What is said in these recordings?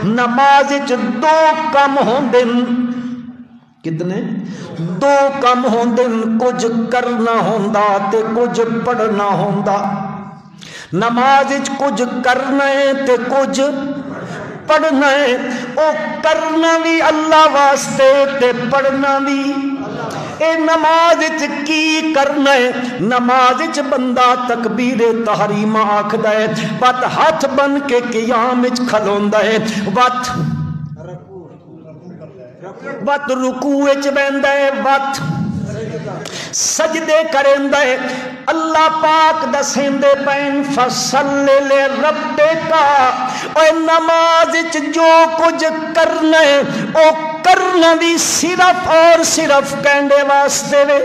نماز دو کم ہوندے کتنے دو کم ہوندے کچھ کرنا ہوندا تے کچھ پڑھنا ہوندا نماز کچھ کرنا ہے تے کچھ پڑھنا ہے او کرنا بھی اللہ واسطے تے پڑھنا بھی اے نماز کی کرنا ہے نماز بندہ تکبیر تحریم آکھدا ہے وقت ہاتھ بن کے قیام کھلوندا ہے وقت رکوع وچ بیندا ہے وقت سجدے کریندا ہے اللہ پاک دسیندے پین فصلی لربک اے نماز جو کچھ کرنا ہے او کرنا بھی صرف اور صرف کہندے واسطے وے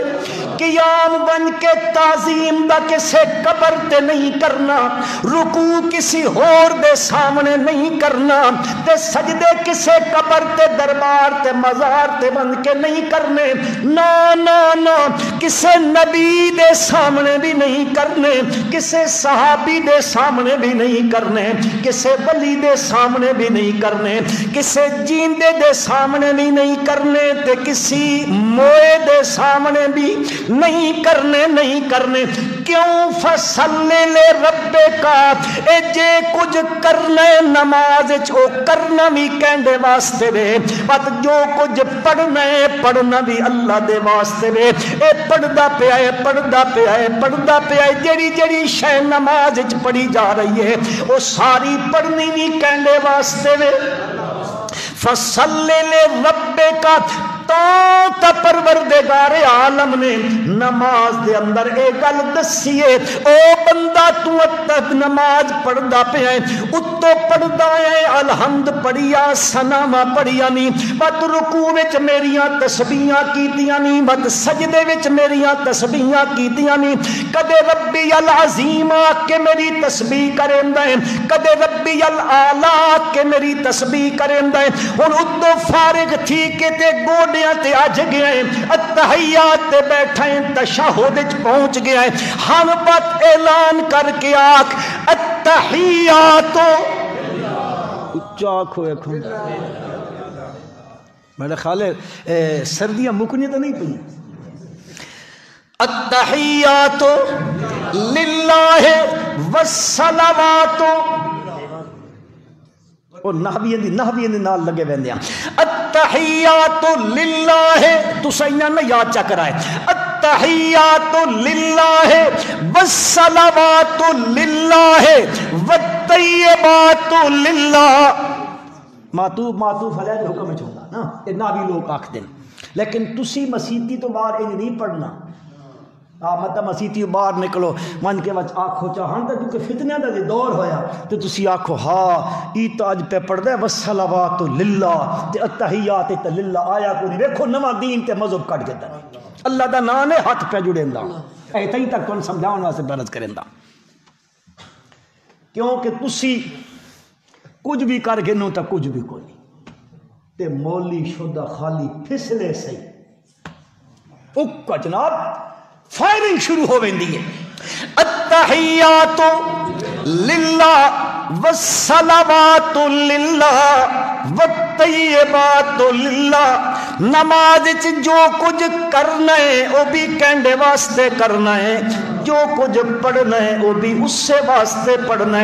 قیام بن کے تعظیم دا کسے قبر تے نہیں کرنا رکوع کسی اور دے سامنے نہیں کرنا تے سجدے کسے قبر تے دربار تے مزار تے بن کے نہیں کرنے نا نا نا کسے نبی دے سامنے بھی نہیں کرنے کسے صحابی دے سامنے بھی نہیں کرنے کسے ولی دے سامنے بھی نہیں کرنے کسے جیندے دے سامنے بھی نہیں کرنے تے کسی موئے دے سامنے بھی نہیں کرنے کیوں فصلی لربک اے جے کچھ کرنا نماز او کرنا بھی کہندے واسطے وے بات جو کچھ پڑھنا ہے پڑھنا بھی اللہ دے واسطے وے اے پڑھدا پیا ہے جڑی جڑی شے نماز وچ پڑھی جا رہی ہے او ساری پڑھنی بھی کہندے واسطے وے فصلی لربک تا پروردگار عالم نے نماز دے اندر ایک گل دسیے او بندہ تو اتب نماز پڑھدا پیا ہے اتو پڑھدا ہے الحمد پڑھیا ثنا پڑھیا نہیں بت رکوع وچ میریاں تسبیحاں کیتیاں نہیں بت سجدے وچ میریاں تسبیحاں کیتیاں نہیں کدے ربی العظیم کہ میری تسبیح کریندا ہے کدے ربی الاعلی کہ میری تسبیح کریندا ہے ہن اتو فارغ تھی کہ تے گوڑ تے آج گیا ہے اتحیات تے بیٹھا ہے تشہد وچ پہنچ گیا ہے ہم بات اعلان کر کے آکھ اتحیات اچھا کھوئے کھوں میرے خیال ہے سردیاں مکنی تو نہیں پئی اتحیات للہ والصلوات اور نحوی دی نال لگے ویندے ہیں التحیات للہ تو سینا نہ یاد چا کرائے التحیات للہ والصلوات للہ والطیبات للہ معطوف علیہ حکم چھوڑا نا یہ نابی لوگ آکھ دیں لیکن تسی مسیحی تو باہر انہیں نہیں پڑھنا مطلب مسیحی باہر نکلو من کے وچ آکھو چاہاں تا کیونکہ فتنہ دا دے دور ہویا تو تسی آکھو ہاں ای تو اج پہ پڑھ دے والصلوات للہ تے اتحیات تے للہ آیا کوئی ویکھو نواں دین تے مذہب کٹ کے اللہ دا نام ہے ہاتھ پہ جڑیندا ایتھے ہی تک تن سمجھاون واسطے برز کریندا کیونکہ تسی کچھ بھی کر کے نو تا کچھ بھی کوئی تے مولی شدہ خالی پھسلے سے اکا جناب فائرنگ شروع ہو ویندی ہے التحیات للہ والصلوات للہ والطیبات للہ نماز جو کچھ کرنا ہے وہ بھی کہندے واسطے کرنا ہے جو کچھ پڑھنا ہے وہ بھی اس سے واسطے پڑھنا ہے